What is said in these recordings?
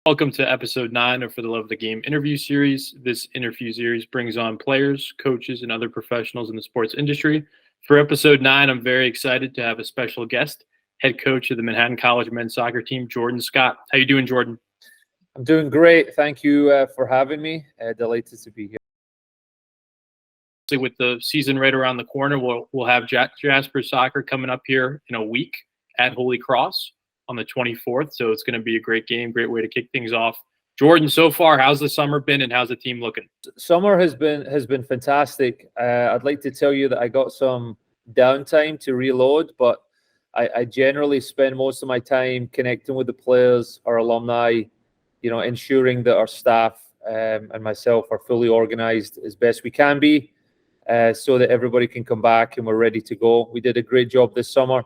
Welcome to episode 9 of For the Love of the Game interview series. This interview series brings on players, coaches, and other professionals in the sports industry. For episode 9, I'm very excited to have a special guest, head coach of the Manhattan College men's soccer team, Jorden Scott. How you doing, Jorden? I'm doing great. Thank you for having me. Delighted to be here. With the season right around the corner, we'll have Jasper Soccer coming up here in a week at Holy Cross on the 24th. So it's going to be a great game, great way to kick things off. Jorden, so far, how's the summer been and how's the team looking? Summer has been fantastic. I'd like to tell you that I got some downtime to reload, but I generally spend most of my time connecting with the players, our alumni, ensuring that our staff and myself are fully organized as best we can be, so that everybody can come back and we're ready to go. We did a great job this summer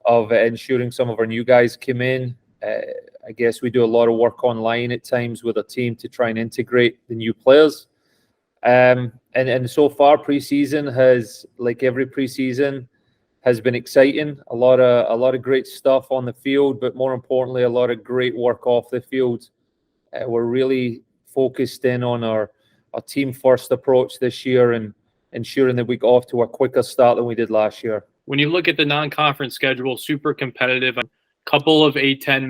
of ensuring some of our new guys came in. I guess we do a lot of work online at times with our team to try and integrate the new players. And so far, preseason has, like every preseason, has been exciting. A lot of great stuff on the field, but more importantly, a lot of great work off the field. We're really focused in on our team first approach this year and ensuring that we got off to a quicker start than we did last year. When you look at the non-conference schedule, super competitive. A couple of A-10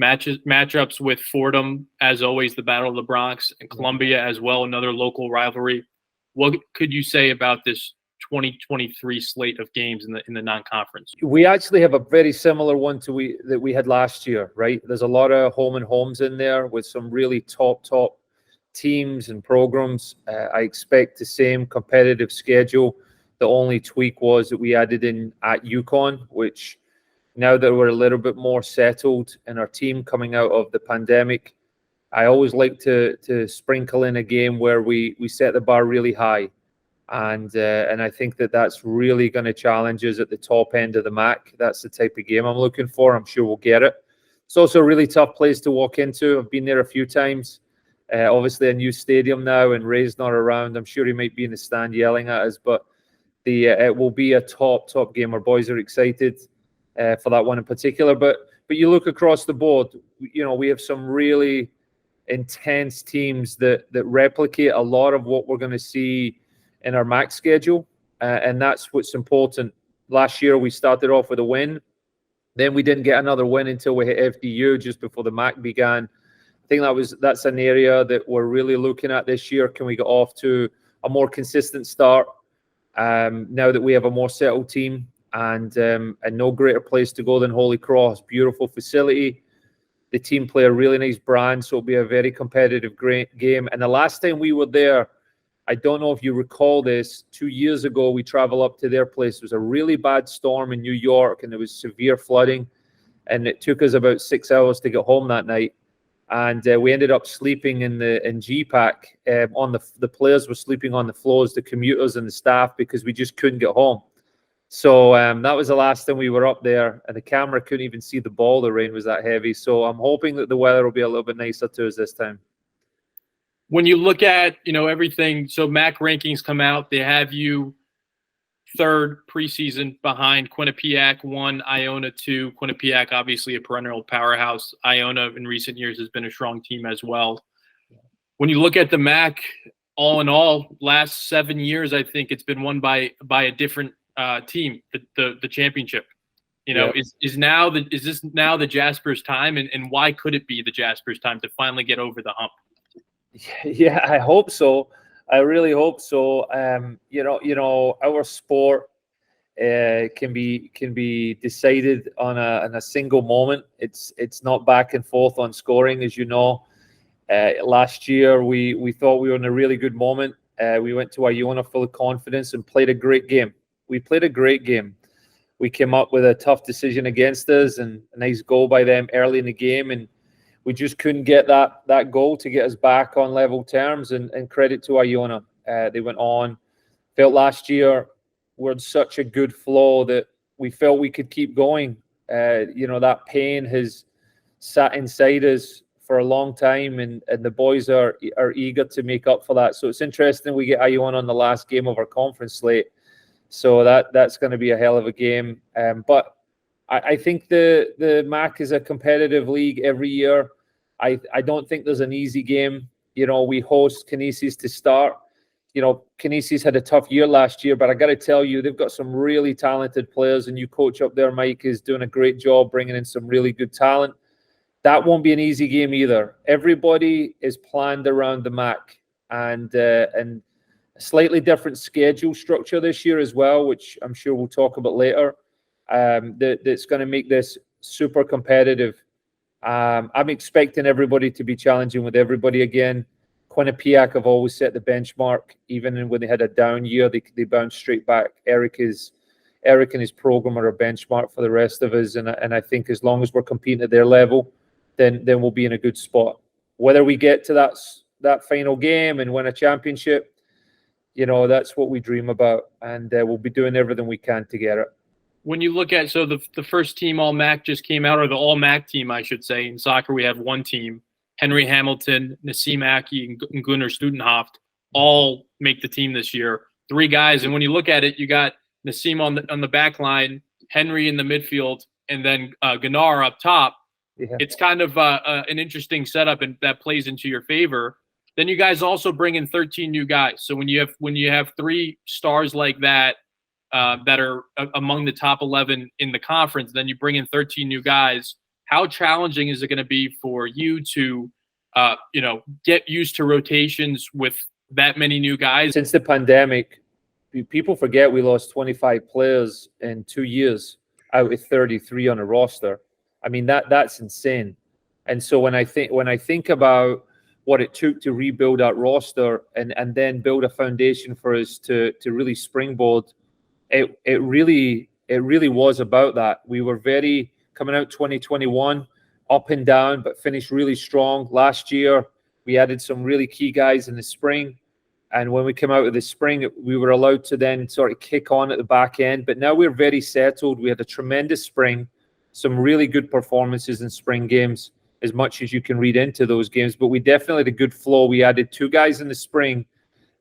matchups with Fordham, as always, the Battle of the Bronx, and Columbia as well, another local rivalry. What could you say about this 2023 slate of games in the non-conference? We actually have a very similar one that we had last year, right? There's a lot of home and homes in there with some really top teams and programs. I expect the same competitive schedule. The only tweak was that we added in at UConn, which now that we're a little bit more settled in our team coming out of the pandemic, I always like to sprinkle in a game where we set the bar really high. And I think that's really going to challenge us at the top end of the MAC. That's the type of game I'm looking for. I'm sure we'll get it. It's also a really tough place to walk into. I've been there a few times. Obviously, a new stadium now, and Ray's not around. I'm sure he might be in the stand yelling at us, but it will be a top game. Our boys are excited for that one in particular. But you look across the board, we have some really intense teams that replicate a lot of what we're going to see in our MAC schedule, and that's what's important. Last year we started off with a win, then we didn't get another win until we hit FDU just before the MAC began. I think that's an area that we're really looking at this year. Can we get off to a more consistent start now that we have a more settled team, and no greater place to go than Holy Cross? Beautiful facility. The team play a really nice brand, so it'll be a very competitive great game. And the last time we were there, I don't know if you recall this, 2 years ago, we traveled up to their place. There was a really bad storm in New York, and there was severe flooding, and it took us about 6 hours to get home that night. And we ended up sleeping in GPAC. The players were sleeping on the floors, the commuters and the staff, because we just couldn't get home. So that was the last time we were up there, and the camera couldn't even see the ball. The rain was that heavy. So I'm hoping that the weather will be a little bit nicer to us this time. When you look at, everything, so MAC rankings come out, they have you third preseason behind Quinnipiac 1, Iona 2. Quinnipiac, obviously a perennial powerhouse. Iona in recent years has been a strong team as well. When you look at the MAC, all in all, last 7 years, I think it's been won by a different team, the championship. Is this now the Jaspers time, and why could it be the Jaspers time to finally get over the hump? Yeah, I hope so. I really hope so. Our sport can be decided on a single moment. It's not back and forth on scoring, as you know. Last year we thought we were in a really good moment. We went to Iona full of confidence and played a great game. We played a great game. We came up with a tough decision against us and a nice goal by them early in the game, and we just couldn't get that goal to get us back on level terms, and credit to Iona. They went on. Felt last year we're in such a good flow that we felt we could keep going. That pain has sat inside us for a long time, and the boys are eager to make up for that. So it's interesting we get Iona on the last game of our conference slate. So that's going to be a hell of a game. But I think the MAC is a competitive league every year. I don't think there's an easy game. We host Kinesis to start. Kinesis had a tough year last year, but I got to tell you, they've got some really talented players, and you coach up there, Mike, is doing a great job bringing in some really good talent. That won't be an easy game either. Everybody is planned around the MAC, and a slightly different schedule structure this year as well, which I'm sure we'll talk about later. That's going to make this super competitive. I'm expecting everybody to be challenging with everybody again. Quinnipiac have always set the benchmark. Even when they had a down year, they bounced straight back. Eric and his program are a benchmark for the rest of us, and I think as long as we're competing at their level, then we'll be in a good spot. Whether we get to that final game and win a championship, that's what we dream about, and we'll be doing everything we can to get it. When you look at, so the first team All-MAC just came out, or the All-MAC team, I should say. In soccer, we have one team. Henry Hamilton, Nassim Aki, and Gunnar Studenhoft all make the team this year. 3 guys, and when you look at it, you got Nassim on the back line, Henry in the midfield, and then Gunnar up top. Yeah. It's kind of an interesting setup, and that plays into your favor. Then you guys also bring in 13 new guys. So when you have 3 stars like that that are among the top 11 in the conference, then you bring in 13 new guys. How challenging is it going to be for you to, get used to rotations with that many new guys? Since the pandemic, people forget we lost 25 players in 2 years out of 33 on a roster. I mean, that's insane. And so when I think about what it took to rebuild that roster and then build a foundation for us to really springboard, it really was about that. We were very coming out 2021 up and down, but finished really strong. Last year, we added some really key guys in the spring. And when we came out of the spring, we were allowed to then sort of kick on at the back end. But now we're very settled. We had a tremendous spring, some really good performances in spring games, as much as you can read into those games. But we definitely had a good flow. We added 2 guys in the spring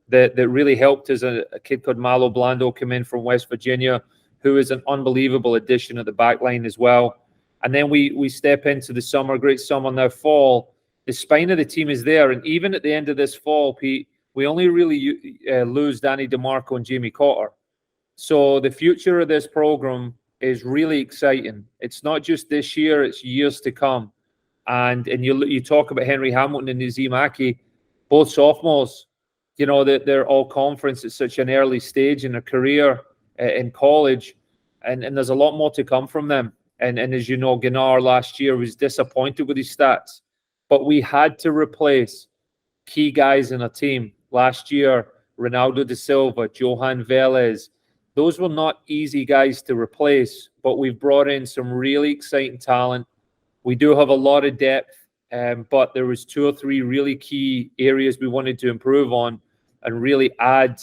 that really helped us. A kid called Malo Blando came in from West Virginia, who is an unbelievable addition at the back line as well. And then we step into the summer, great summer, now fall. The spine of the team is there. And even at the end of this fall, Pete, we only really lose Danny DeMarco and Jamie Cotter. So the future of this program is really exciting. It's not just this year, it's years to come. And you talk about Henry Hamilton and Nassim Aki, both sophomores, that they're all conference at such an early stage in their career in college. And there's a lot more to come from them. And as you know, Gunnar last year was disappointed with his stats. But we had to replace key guys in our team. Last year, Ronaldo da Silva, Johan Velez, those were not easy guys to replace, but we've brought in some really exciting talent. We do have a lot of depth, but there was 2 or 3 really key areas we wanted to improve on and really add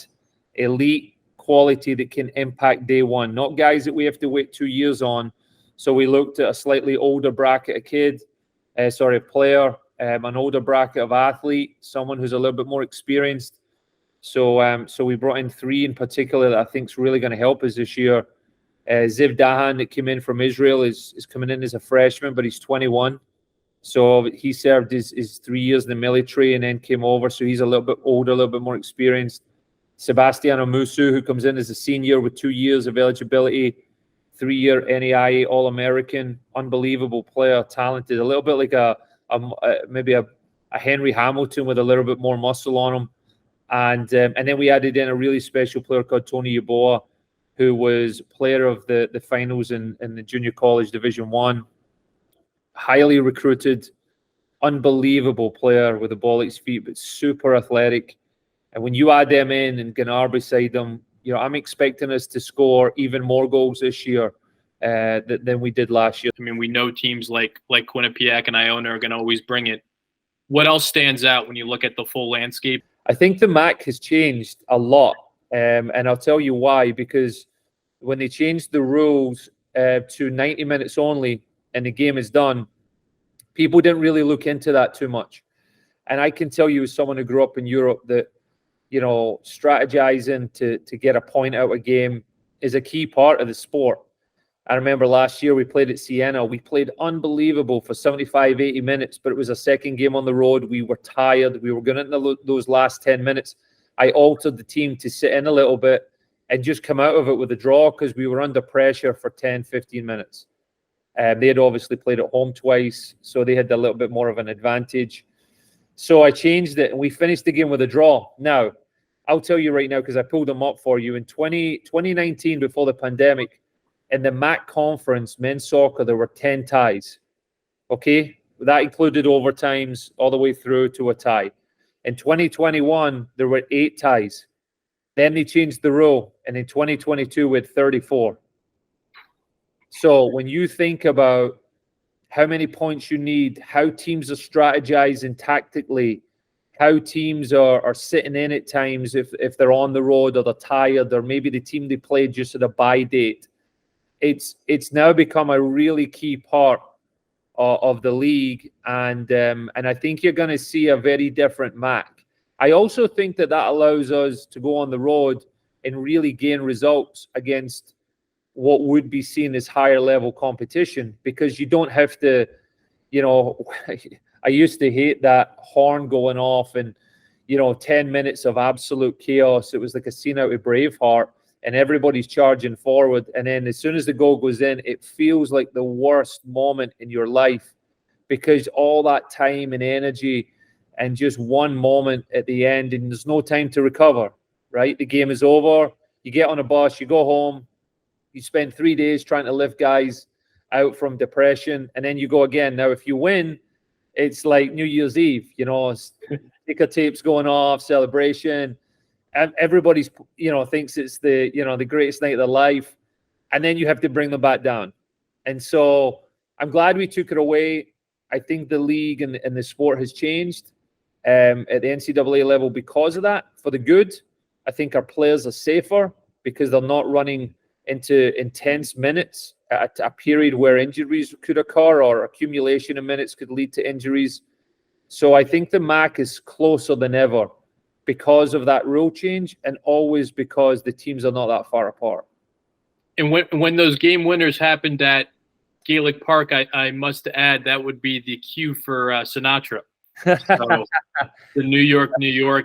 elite quality that can impact day one, not guys that we have to wait 2 years on. So we looked at a slightly older bracket of player, an older bracket of athlete, someone who's a little bit more experienced. So we brought in 3 in particular that I think is really going to help us this year. Ziv Dahan, that came in from Israel, is coming in as a freshman, but he's 21. So he served his 3 years in the military and then came over. So he's a little bit older, a little bit more experienced. Sebastiano Musu, who comes in as a senior with 2 years of eligibility, 3-year NAIA All-American, unbelievable player, talented, a little bit like maybe a Henry Hamilton with a little bit more muscle on him. And then we added in a really special player called Tony Yeboah, who was player of the finals in the junior college Division 1. Highly recruited, unbelievable player with the ball at his feet, but super athletic. And when you add them in and Gunnar beside them, I'm expecting us to score even more goals this year than we did last year. I mean, we know teams like Quinnipiac and Iona are going to always bring it. What else stands out when you look at the full landscape? I think the MAC has changed a lot, and I'll tell you why. Because when they changed the rules to 90 minutes only and the game is done, people didn't really look into that too much. And I can tell you, as someone who grew up in Europe, that strategizing to get a point out of a game is a key part of the sport. I remember last year we played at Siena. We played unbelievable for 75, 80 minutes, but it was a second game on the road. We were tired. We were going into those last 10 minutes. I altered the team to sit in a little bit and just come out of it with a draw because we were under pressure for 10, 15 minutes. They had obviously played at home twice, so they had a little bit more of an advantage. So I changed it, and we finished the game with a draw. Now, I'll tell you right now, because I pulled them up for you. In 2019, before the pandemic, in the MAC conference, men's soccer, there were 10 ties. Okay? That included overtimes all the way through to a tie. In 2021, there were 8 ties. Then they changed the rule, and in 2022, we had 34. So when you think about how many points you need, how teams are strategizing tactically, how teams are sitting in at times if they're on the road or they're tired, or maybe the team they played just at a bye date, it's now become a really key part of the league, and I think you're going to see a very different MAC. I also think that allows us to go on the road and really gain results against what would be seen as higher level competition, because you don't have to, I used to hate that horn going off and, 10 minutes of absolute chaos. It was like a scene out of Braveheart, and everybody's charging forward. And then as soon as the goal goes in, it feels like the worst moment in your life, because all that time and energy and just one moment at the end, and there's no time to recover, right? The game is over. You get on a bus, you go home. You spend 3 days trying to lift guys out from depression, and then you go again. Now, if you win, it's like New Year's Eve, ticker tapes going off, celebration. Everybody's, thinks it's the greatest night of their life, and then you have to bring them back down. And so I'm glad we took it away. I think the league and the sport has changed at the NCAA level because of that, for the good. I think our players are safer because they're not running into intense minutes at a period where injuries could occur, or accumulation of minutes could lead to injuries. So I think the MAC is closer than ever because of that rule change, and always because the teams are not that far apart. And when those game winners happened at Gaelic Park, I must add that would be the cue for Sinatra. So the New York,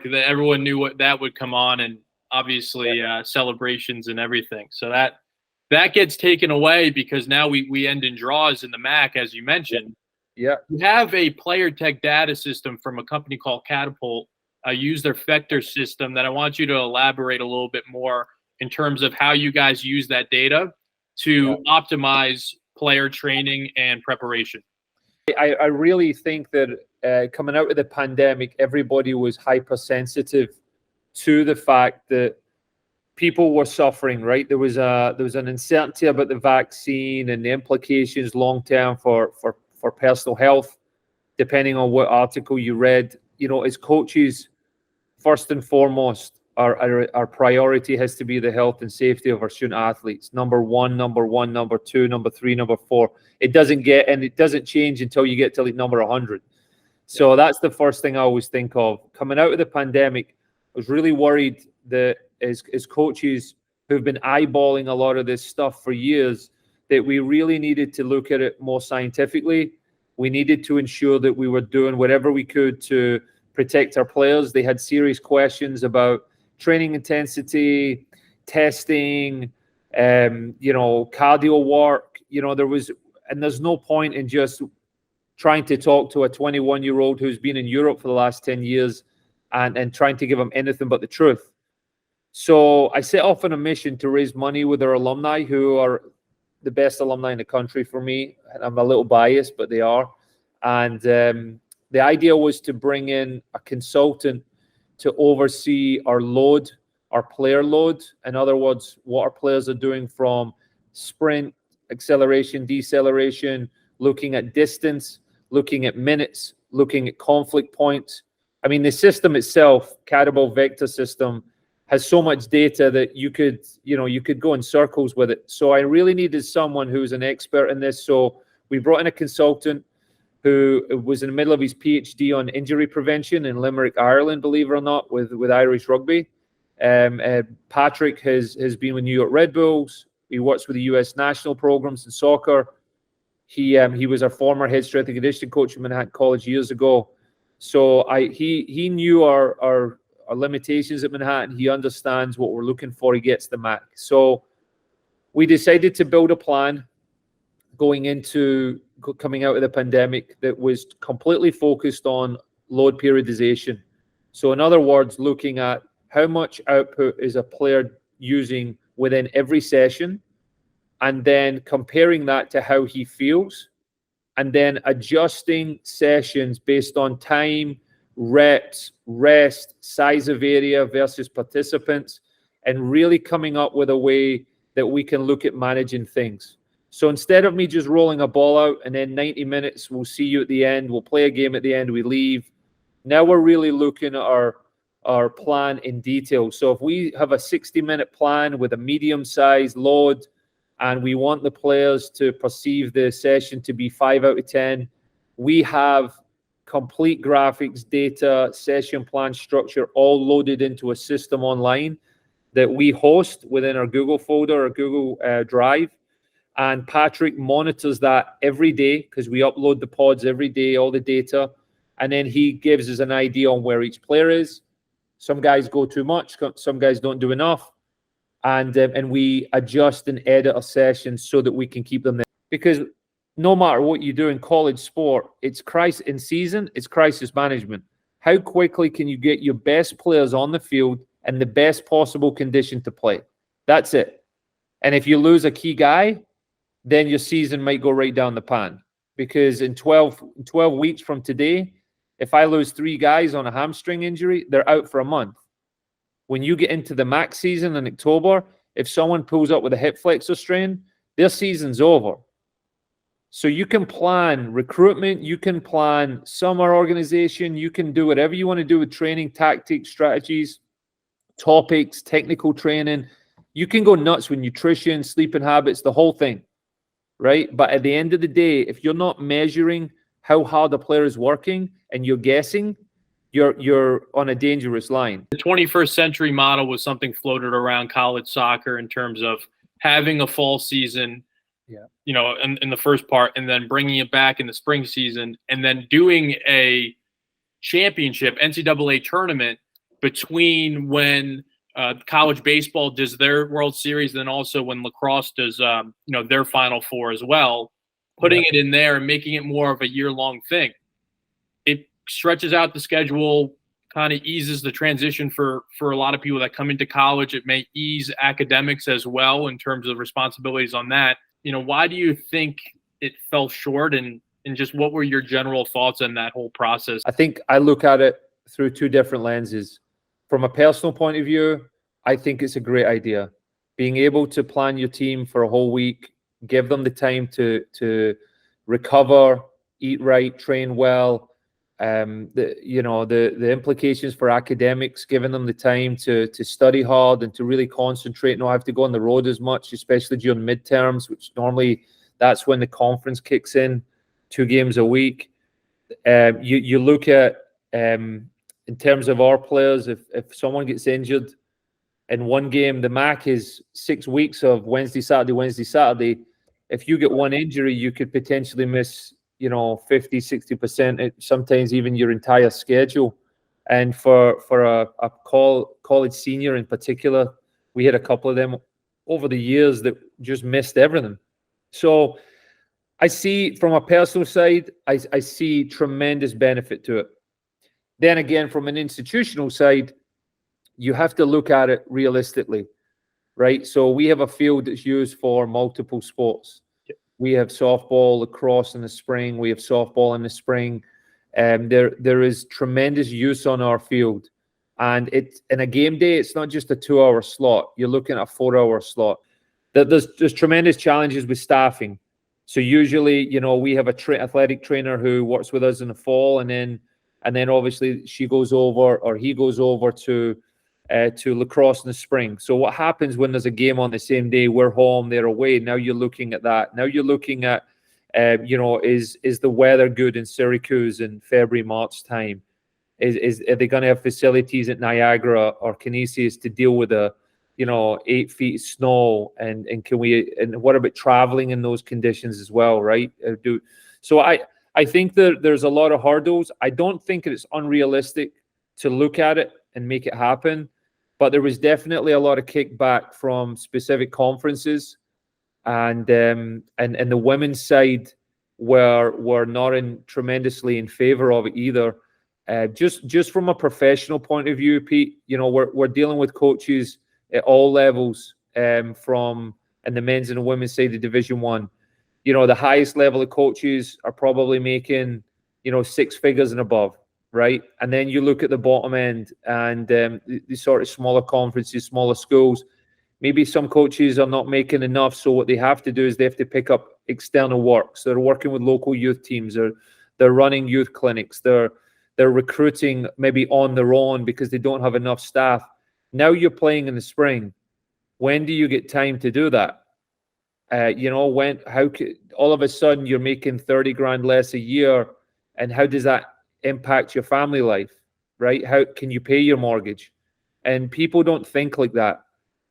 that everyone knew what that would come on, and obviously celebrations and everything. So that gets taken away because now we end in draws in the MAC, as you mentioned. Yeah. You have a player tech data system from a company called Catapult. Use their Vector system that I want you to elaborate a little bit more in terms of how you guys use that data to optimize player training and preparation. I really think that coming out of the pandemic, everybody was hypersensitive to the fact that people were suffering, right? There was an uncertainty about the vaccine and the implications long term for personal health, depending on what article you read. As coaches, first and foremost, our priority has to be the health and safety of our student athletes. Number one, number two, number three, number four. It doesn't change until you get to like number 100. So that's the first thing I always think of. Coming out of the pandemic, I was really worried that as coaches who've been eyeballing a lot of this stuff for years, that we really needed to look at it more scientifically. We needed to ensure that we were doing whatever we could to protect our players. They had serious questions about training intensity, testing, cardio work. There's no point in just trying to talk to a 21-year-old who's been in Europe for the last 10 years and trying to give them anything but the truth. So I set off on a mission to raise money with our alumni, who are the best alumni in the country for me. And I'm a little biased, but they are. And the idea was to bring in a consultant to oversee our load, our player load. In other words, what our players are doing from sprint, acceleration, deceleration, looking at distance, looking at minutes, looking at conflict points. I mean, the system itself, Catapult Vector system, has so much data that you could go in circles with it. So I really needed someone who's an expert in this. So we brought in a consultant who was in the middle of his PhD on injury prevention in Limerick, Ireland, believe it or not, with Irish rugby. Patrick has been with New York Red Bulls. He works with the U.S. national programs in soccer. He was our former head strength and conditioning coach at Manhattan College years ago. So he knew our limitations at Manhattan. He understands what we're looking for. He gets the Mac. So we decided to build a plan coming out of the pandemic that was completely focused on load periodization. So in other words, looking at how much output is a player using within every session, and then comparing that to how he feels, and then adjusting sessions based on time, reps, rest, size of area versus participants, and really coming up with a way that we can look at managing things. So instead of me just rolling a ball out and then 90 minutes, we'll see you at the end, we'll play a game at the end, we leave. Now we're really looking at our plan in detail. So if we have a 60-minute plan with a medium-sized load, and we want the players to perceive the session to be 5 out of 10, we have complete graphics, data, session plan structure, all loaded into a system online that we host within our Google folder or Google Drive. And Patrick monitors that every day because we upload the pods every day, all the data. And then he gives us an idea on where each player is. Some guys go too much, some guys don't do enough. And we adjust and edit our sessions so that we can keep them there. Because no matter what you do in college sport, it's crisis in season, it's crisis management. How quickly can you get your best players on the field in the best possible condition to play? That's it. And if you lose a key guy, then your season might go right down the pan. Because in 12 weeks from today, if I lose 3 guys on a hamstring injury, they're out for a month. When you get into the max season in October, if someone pulls up with a hip flexor strain, their season's over. So you can plan recruitment, you can plan summer organization, you can do whatever you want to do with training, tactics, strategies, topics, technical training. You can go nuts with nutrition, sleeping habits, the whole thing, right? But at the end of the day, if you're not measuring how hard a player is working and you're guessing, you're on a dangerous line. The 21st century model was something floated around college soccer in terms of having a fall season, you know, in the first part, and then bringing it back in the spring season, and then doing a championship NCAA tournament between when college baseball does their World Series, and then also when lacrosse does, you know, their Final Four as well, putting it in there and making it more of a year-long thing. It stretches out the schedule, kind of eases the transition for a lot of people that come into college. It may ease academics as well in terms of responsibilities on that. You know, why do you think it fell short, and just what were your general thoughts on that whole process? I think I look at it through 2 different lenses. From a personal point of view, I think it's a great idea. Being able to plan your team for a whole week, give them the time to recover, eat right, train well. The implications for academics, giving them the time to study hard and to really concentrate, not have to go on the road as much, especially during midterms, which normally that's when the conference kicks in, 2 games a week. You look at in terms of our players, if someone gets injured in one game, the MAC is 6 weeks of Wednesday, Saturday. If you get one injury, you could potentially miss 50, 60%, sometimes even your entire schedule. And for a college senior in particular, we had a couple of them over the years that just missed everything. So I see from a personal side, I see tremendous benefit to it. Then again, from an institutional side, you have to look at it realistically, right? So we have a field that's used for multiple sports. We have softball, lacrosse in the spring. We have softball in the spring. There is tremendous use on our field. And in a game day, it's not just a 2-hour slot. You're looking at a 4-hour slot. There's tremendous challenges with staffing. So usually, we have a athletic trainer who works with us in the fall, and then obviously she goes over or he goes over to lacrosse in the spring. So what happens when there's a game on the same day? We're home, they're away. Now you're looking at that. Now you're looking at, is the weather good in Syracuse in February, March time? Are they going to have facilities at Niagara or Canisius to deal with a 8 feet of snow, and what about traveling in those conditions as well, right? So I think that there's a lot of hurdles. I don't think it's unrealistic to look at it and make it happen, but there was definitely a lot of kickback from specific conferences, and the women's side were not tremendously in favor of it either. Just from a professional point of view, Pete, we're dealing with coaches at all levels, from the men's and the women's side of Division One. The highest level of coaches are probably making 6 figures and above, right? And then you look at the bottom end, and the sort of smaller conferences, smaller schools. Maybe some coaches are not making enough, so what they have to do is they have to pick up external work. So they're working with local youth teams, or they're running youth clinics, they're recruiting maybe on their own because they don't have enough staff. Now you're playing in the spring. When do you get time to do that? All of a sudden you're making 30 grand less a year, and how does that impact your family life, right? How can you pay your mortgage? And people don't think like that,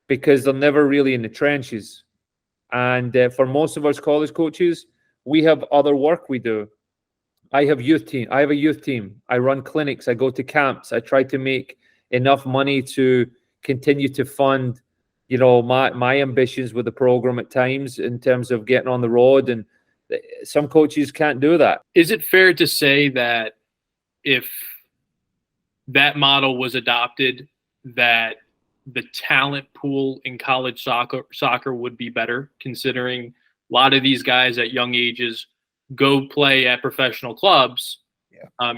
because they're never really in the trenches. And for most of us college coaches, we have other work we do. I have a youth team. I run clinics. I go to camps. I try to make enough money to continue to fund, my ambitions with the program at times, in terms of getting on the road. And some coaches can't do that. Is it fair to say that if that model was adopted, that the talent pool in college soccer would be better, considering a lot of these guys at young ages go play at professional clubs,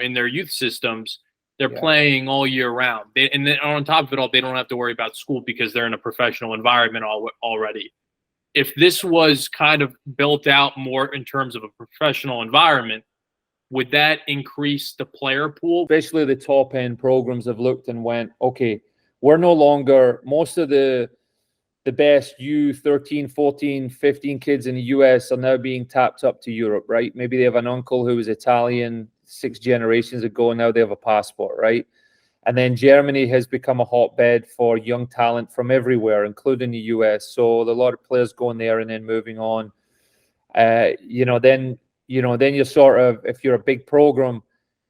in their youth systems? They're playing all year round. And then on top of it all, they don't have to worry about school because they're in a professional environment already. If this was kind of built out more in terms of a professional environment, would that increase the player pool? Especially the top end programs have looked and went, okay, we're no longer, most of the best U13, 14, 15 kids in the US are now being tapped up to Europe, right? Maybe they have an uncle who was Italian 6 generations ago, and now they have a passport, right? And then Germany has become a hotbed for young talent from everywhere, including the US. So a lot of players going there and then moving on. Then you're sort of, if you're a big program,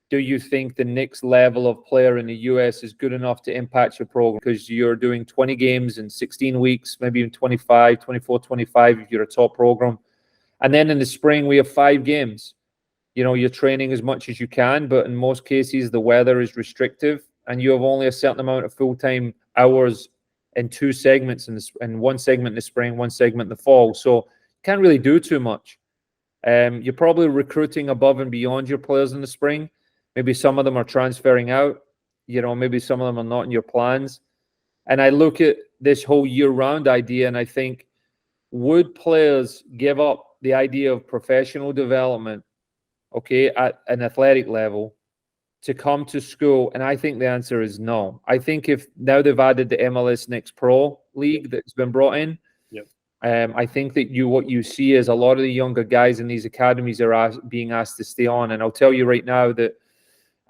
do you think the next level of player in the US is good enough to impact your program? Because you're doing 20 games in 16 weeks, maybe even 25, 24, 25 if you're a top program. And then in the spring, we have 5 games. You're training as much as you can, but in most cases, the weather is restrictive, and you have only a certain amount of full-time hours in 2 segments, in one segment in the spring, one segment in the fall. So you can't really do too much. You're probably recruiting above and beyond your players in the spring. Maybe some of them are transferring out. Maybe some of them are not in your plans. And I look at this whole year-round idea, and I think, would players give up the idea of professional development, okay, at an athletic level, to come to school? And I think the answer is no. I think if now they've added the MLS Next Pro League that's been brought in, I think that what you see is a lot of the younger guys in these academies are being asked to stay on. And I'll tell you right now that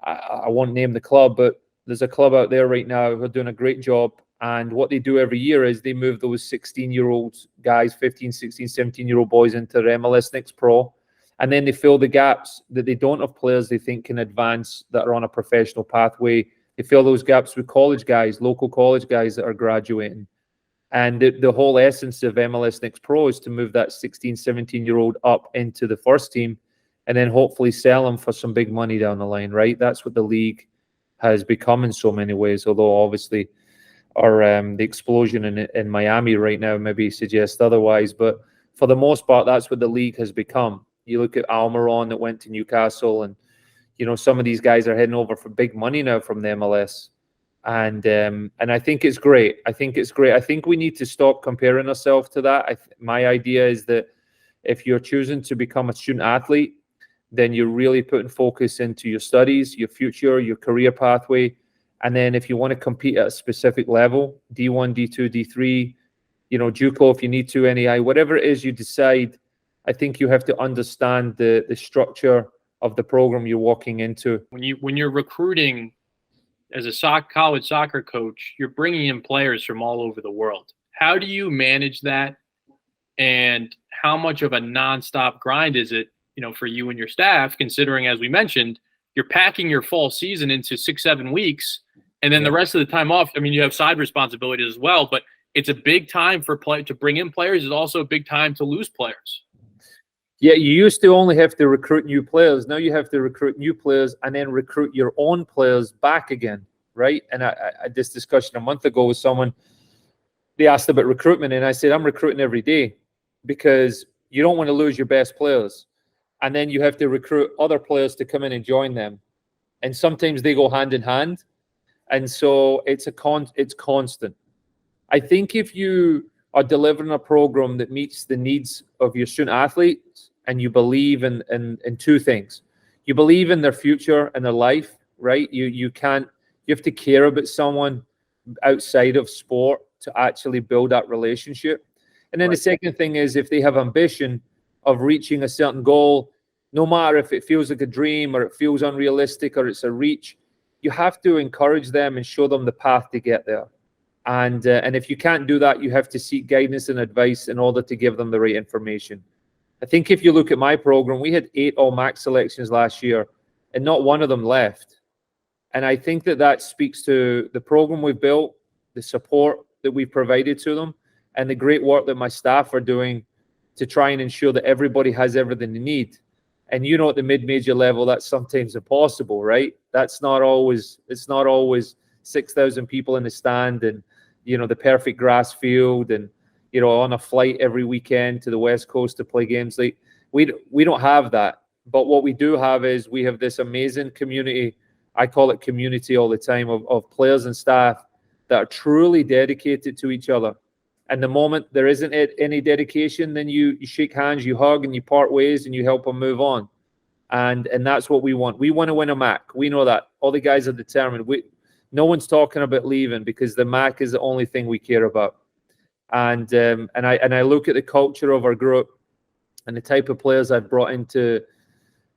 I won't name the club, but there's a club out there right now who are doing a great job. And what they do every year is they move those 16-year-old guys, 15, 16, 17-year-old boys into the MLS Next Pro. And then they fill the gaps that they don't have players they think can advance that are on a professional pathway. They fill those gaps with college guys, local college guys that are graduating. And the whole essence of MLS Next Pro is to move that 16, 17-year-old up into the first team, and then hopefully sell them for some big money down the line, right? That's what the league has become in so many ways, although obviously the explosion in Miami right now maybe suggests otherwise. But for the most part, that's what the league has become. You look at Almiron that went to Newcastle, and some of these guys are heading over for big money now from the MLS. And I think it's great. I think we need to stop comparing ourselves to that. My idea is that if you're choosing to become a student athlete, then you're really putting focus into your studies, your future, your career pathway. And then if you want to compete at a specific level, D1, D2, D3, JUCO if you need to, NAI, whatever it is you decide, I think you have to understand the structure of the program you're walking into. When you're recruiting as a college soccer coach, you're bringing in players from all over the world. How do you manage that? And how much of a nonstop grind is it, for you and your staff, considering, as we mentioned, you're packing your fall season into 6-7 weeks, and then the rest of the time off. I mean, you have side responsibilities as well, but it's a big time to bring in players. It's also a big time to lose players. Yeah, you used to only have to recruit new players. Now you have to recruit new players and then recruit your own players back again, right? And I had this discussion a month ago with someone. They asked about recruitment, and I said, I'm recruiting every day because you don't want to lose your best players. And then you have to recruit other players to come in and join them. And sometimes they go hand in hand. And so it's constant. I think if you are delivering a program that meets the needs of your student athletes and you believe in two things. You believe in their future and their life, right? You have to care about someone outside of sport to actually build that relationship. And then the second thing is, if they have ambition of reaching a certain goal, no matter if it feels like a dream or it feels unrealistic or it's a reach, you have to encourage them and show them the path to get there. And if you can't do that, you have to seek guidance and advice in order to give them the right information. I think if you look at my program, we had 8 All-Mac selections last year, and not one of them left. And I think that speaks to the program we've built, the support that we've provided to them, and the great work that my staff are doing to try and ensure that everybody has everything they need. And at the mid-major level, that's sometimes impossible, right? It's not always 6,000 people in the stand and, the perfect grass field and, on a flight every weekend to the West Coast to play games. Like we don't have that. But what we do have is we have this amazing community. I call it community all the time of players and staff that are truly dedicated to each other. And the moment there isn't any dedication, then you shake hands, you hug, and you part ways, and you help them move on. And that's what we want. We want to win a MAC. We know that. All the guys are determined. No one's talking about leaving because the MAC is the only thing we care about. And I look at the culture of our group and the type of players I've brought into.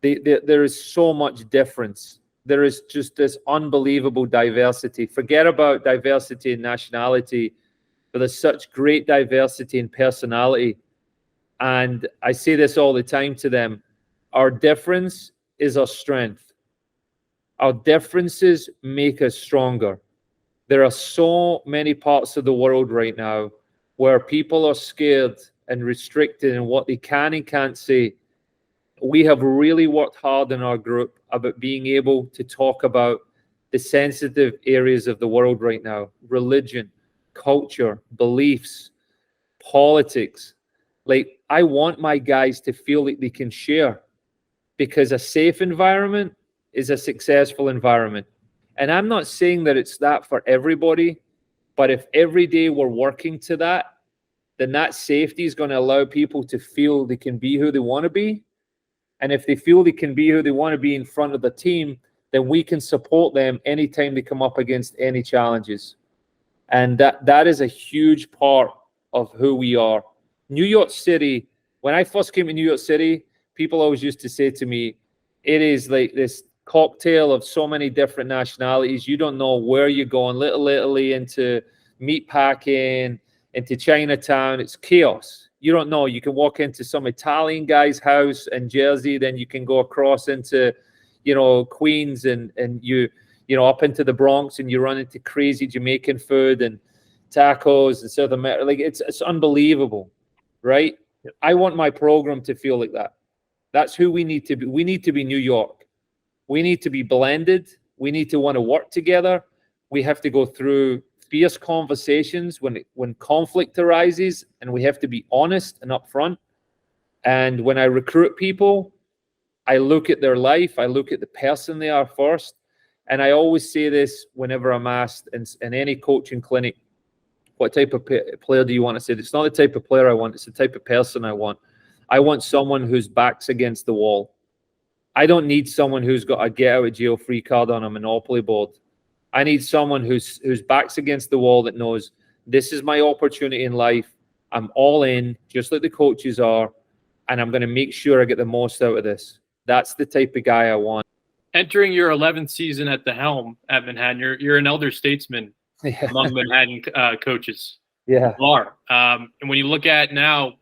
There is so much difference. There is just this unbelievable diversity. Forget about diversity in nationality, but there's such great diversity in personality. And I say this all the time to them. Our difference is our strength. Our differences make us stronger. There are so many parts of the world right now where people are scared and restricted in what they can and can't say. We have really worked hard in our group about being able to talk about the sensitive areas of the world right now: religion, culture, beliefs, politics. Like, I want my guys to feel like they can share, because a safe environment is a successful environment. And I'm not saying that it's that for everybody, but if every day we're working to that, then that safety is going to allow people to feel they can be who they want to be. And if they feel they can be who they want to be in front of the team, then we can support them anytime they come up against any challenges. And that is a huge part of who we are. New York City, when I first came to New York City, people always used to say to me, it is like this cocktail of so many different nationalities. You don't know where you're going. Little Italy into meatpacking, into Chinatown. It's chaos. You don't know. You can walk into some Italian guy's house in Jersey, then you can go across into, Queens and up into the Bronx, and you run into crazy Jamaican food and tacos and South America. Like, it's unbelievable, right? Yep. I want my program to feel like that. That's who we need to be. We need to be New York. We need to be blended. We need to want to work together. We have to go through fierce conversations when conflict arises, and we have to be honest and upfront. And when I recruit people, I look at their life. I look at the person they are first. And I always say this whenever I'm asked in any coaching clinic, what type of player do you want? I said, it's not the type of player I want. It's the type of person I want. I want someone whose back's against the wall. I don't need someone who's got a get out of jail free card on a Monopoly board. I need someone whose back's against the wall, that knows this is my opportunity in life. I'm all in, just like the coaches are, and I'm going to make sure I get the most out of this. That's the type of guy I want. Entering your 11th season at the helm at Manhattan, you're an elder statesman among Manhattan coaches. Yeah. You are. And when you look at now,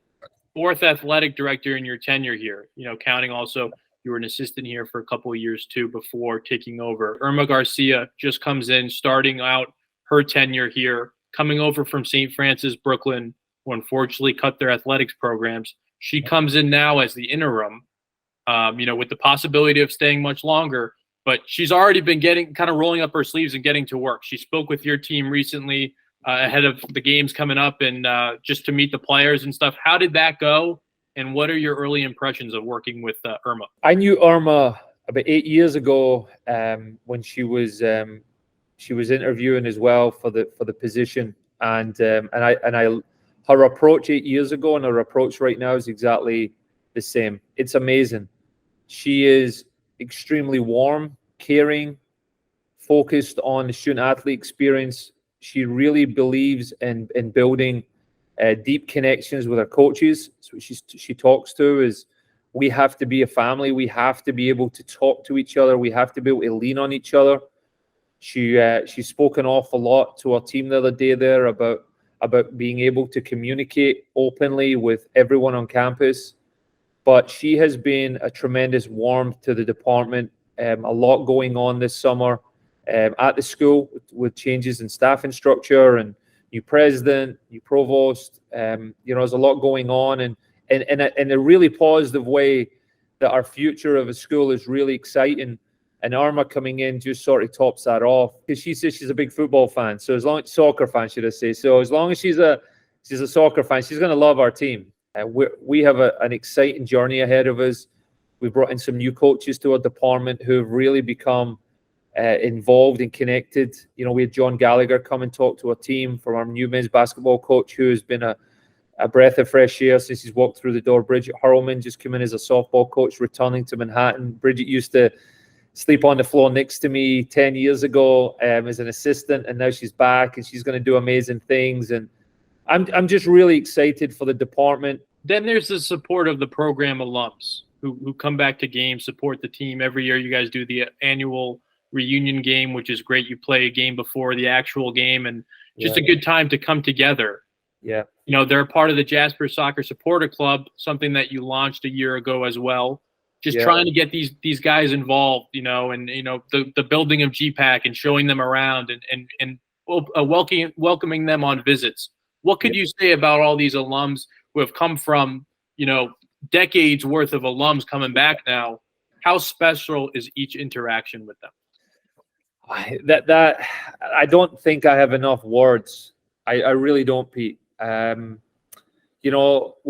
fourth athletic director in your tenure here, counting also you were an assistant here for a couple of years too before taking over. Irma Garcia just comes in, starting out her tenure here, coming over from St. Francis, Brooklyn, who unfortunately cut their athletics programs. She comes in now as the interim, with the possibility of staying much longer. But she's already been kind of rolling up her sleeves and getting to work. She spoke with your team recently ahead of the games coming up and just to meet the players and stuff. How did that go? And what are your early impressions of working with Irma? I knew Irma about 8 years ago when she was interviewing as well for the position, and her approach 8 years ago and her approach right now is exactly the same. It's amazing. She is extremely warm, caring, focused on the student athlete experience. She really believes in building deep connections with her coaches. So she talks to is we have to be a family. We have to be able to talk to each other. We have to be able to lean on each other. She spoke an awful lot to our team the other day there about being able to communicate openly with everyone on campus. But she has been a tremendous warmth to the department. A lot going on this summer at the school with changes in staffing structure and new president, new provost. There's a lot going on, and in a really positive way that our future of a school is really exciting. And Irma coming in just sort of tops that off because she says she's a big football fan. So soccer fan, should I say? So as long as she's a soccer fan, she's going to love our team. We have an exciting journey ahead of us. We brought in some new coaches to our department who have really become involved and connected. We had John Gallagher come and talk to our team from our new men's basketball coach, who has been a breath of fresh air since he's walked through the door. Bridget Hurlman just came in as a softball coach, returning to Manhattan. Bridget used to sleep on the floor next to me 10 years ago as an assistant, and now she's back and she's going to do amazing things. And I'm just really excited for the department. Then there's the support of the program alums who come back to games, support the team. Every year you guys do the annual reunion game, which is great. You play a game before the actual game, and just a good time to come together. Yeah. They're part of the Jasper Soccer Supporter Club, something that you launched a year ago as well. Just trying to get these guys involved, and the building of GPAC and showing them around and welcoming them on visits. What could you say about all these alums who have come from, decades worth of alums coming back now? How special is each interaction with them? That I don't think I have enough words. I really don't, Pete. We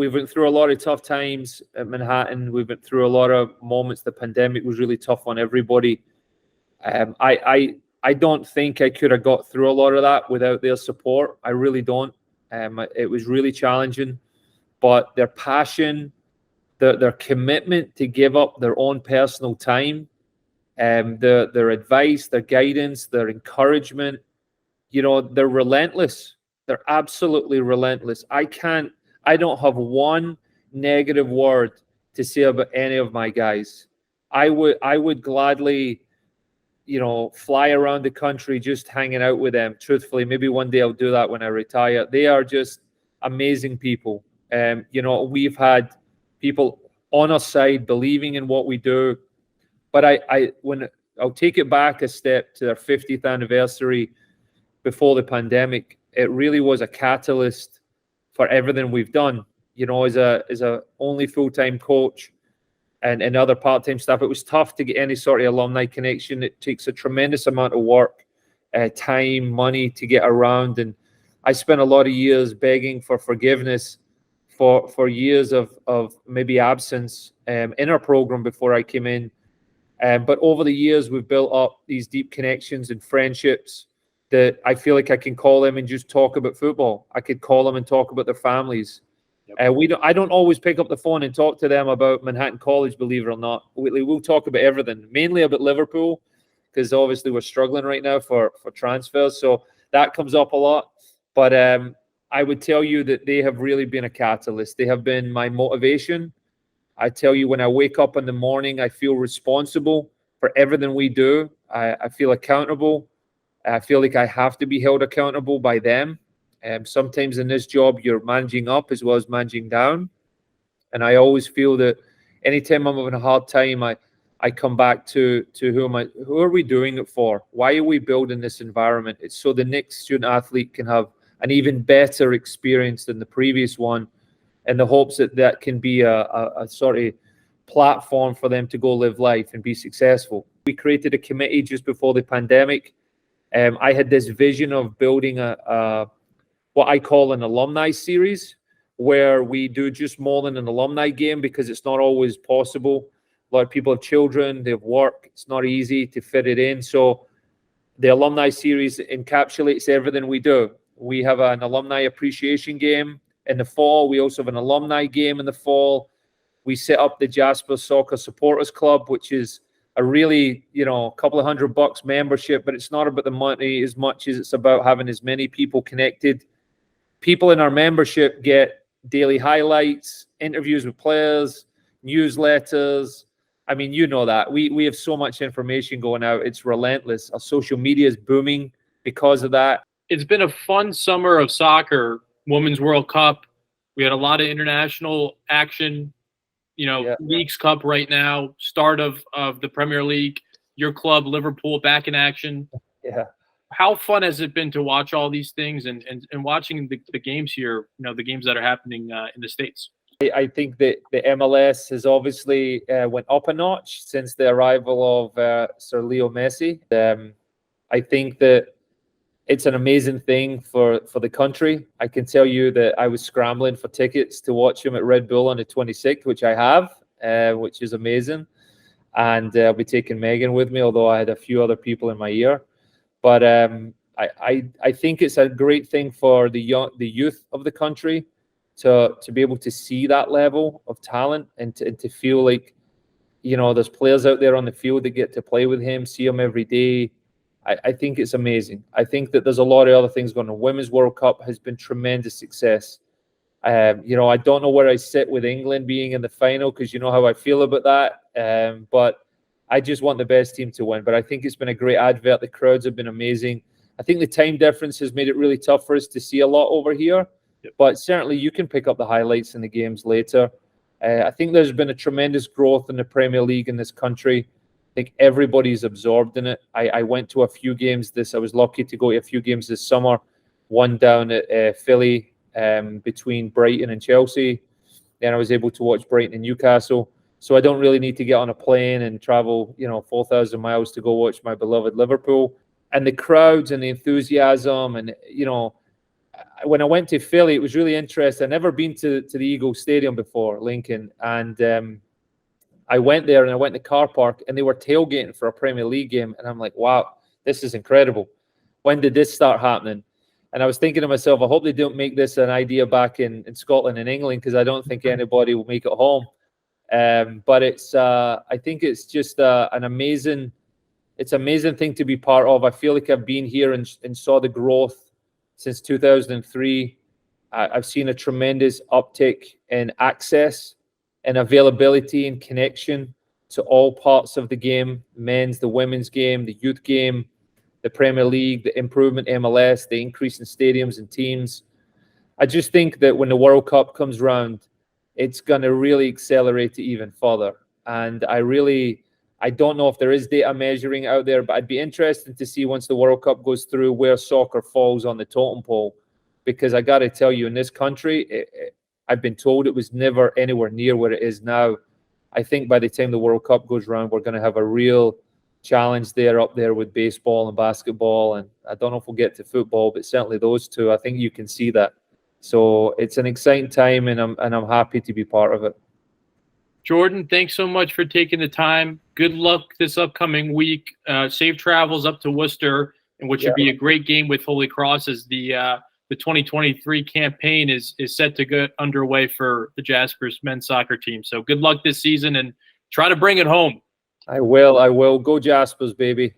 went through a lot of tough times at Manhattan. We went through a lot of moments. The pandemic was really tough on everybody. I don't think I could have got through a lot of that without their support. I really don't. It was really challenging, but their passion, their commitment to give up their own personal time, their advice, their guidance, their encouragement, they're relentless. They're absolutely relentless. I don't have one negative word to say about any of my guys. I would gladly, fly around the country just hanging out with them. Truthfully, maybe one day I'll do that when I retire. They are just amazing people. We've had people on our side believing in what we do. But I'll take it back a step to their 50th anniversary before the pandemic. It really was a catalyst for everything we've done. As a only full-time coach and other part-time staff, it was tough to get any sort of alumni connection. It takes a tremendous amount of work, time, money to get around. And I spent a lot of years begging for forgiveness for years of maybe absence in our program before I came in. But over the years, we've built up these deep connections and friendships that I feel like I can call them and just talk about football. I could call them and talk about their families. Yep. I don't always pick up the phone and talk to them about Manhattan College, believe it or not. We'll talk about everything, mainly about Liverpool, because obviously we're struggling right now for transfers. So that comes up a lot. But I would tell you that they have really been a catalyst. They have been my motivation. I tell you, when I wake up in the morning, I feel responsible for everything we do. I feel accountable. I feel like I have to be held accountable by them. Sometimes in this job, you're managing up as well as managing down. And I always feel that anytime I'm having a hard time, I come back to who are we doing it for? Why are we building this environment? It's so the next student athlete can have an even better experience than the previous one, in the hopes that that can be a sort of platform for them to go live life and be successful. We created a committee just before the pandemic. I had this vision of building a what I call an alumni series, where we do just more than an alumni game, because it's not always possible. A lot of people have children, they have work. It's not easy to fit it in. So the alumni series encapsulates everything we do. We have an alumni appreciation game in the fall. We also have an alumni game in the fall. We set up the Jasper Soccer Supporters Club, which is a really, a couple of $100 membership, but it's not about the money as much as it's about having as many people connected. People in our membership get daily highlights, interviews with players, newsletters. I mean, you know that. We have so much information going out. It's relentless. Our social media is booming because of that. It's been a fun summer of soccer, Women's World Cup. We had a lot of international action, Leagues Cup right now, start of the Premier League, your club, Liverpool, back in action. Yeah. How fun has it been to watch all these things and watching the games here, the games that are happening in the States? I think that the MLS has obviously went up a notch since the arrival of Sir Leo Messi. I think that it's an amazing thing for the country. I can tell you that I was scrambling for tickets to watch him at Red Bull on the 26th, which I have, which is amazing. And I'll be taking Megan with me, although I had a few other people in my ear. But I think it's a great thing for the youth of the country to be able to see that level of talent and to feel like, there's players out there on the field that get to play with him, see him every day. I think it's amazing. I think that there's a lot of other things going on. Women's World Cup has been tremendous success. I don't know where I sit with England being in the final, because you know how I feel about that. But I just want the best team to win. But I think it's been a great advert. The crowds have been amazing. I think the time difference has made it really tough for us to see a lot over here. Yep. But certainly you can pick up the highlights in the games later. I think there's been a tremendous growth in the Premier League in this country. I think everybody's absorbed in it. I went to a few games I was lucky to go to a few games this summer. One down at Philly between Brighton and Chelsea. Then I was able to watch Brighton and Newcastle. So I don't really need to get on a plane and travel, 4,000 miles to go watch my beloved Liverpool. And the crowds and the enthusiasm and, when I went to Philly, it was really interesting. I'd never been to the Eagles Stadium before, Lincoln. And I went there and I went to the car park and they were tailgating for a Premier League game. And I'm like, wow, this is incredible. When did this start happening? And I was thinking to myself, I hope they don't make this an idea back in Scotland and England, because I don't think anybody will make it home. But I think it's just an amazing thing to be part of. I feel like I've been here and saw the growth since 2003. I've seen a tremendous uptick in access and availability and connection to all parts of the game, men's, the women's game, the youth game, the Premier League, the improvement MLS, the increase in stadiums and teams. I just think that when the World Cup comes around, it's going to really accelerate it even further. And I don't know if there is data measuring out there, but I'd be interested to see once the World Cup goes through where soccer falls on the totem pole. Because I got to tell you, in this country, I've been told it was never anywhere near where it is now. I think by the time the World Cup goes around, we're going to have a real challenge up there with baseball and basketball. And I don't know if we'll get to football, but certainly those two, I think you can see that. So it's an exciting time, and I'm happy to be part of it. Jorden, thanks so much for taking the time. Good luck this upcoming week. Safe travels up to Worcester, which would be a great game with Holy Cross, as the 2023 campaign is set to get underway for the Jaspers men's soccer team. So good luck this season and try to bring it home. I will. Go Jaspers, baby.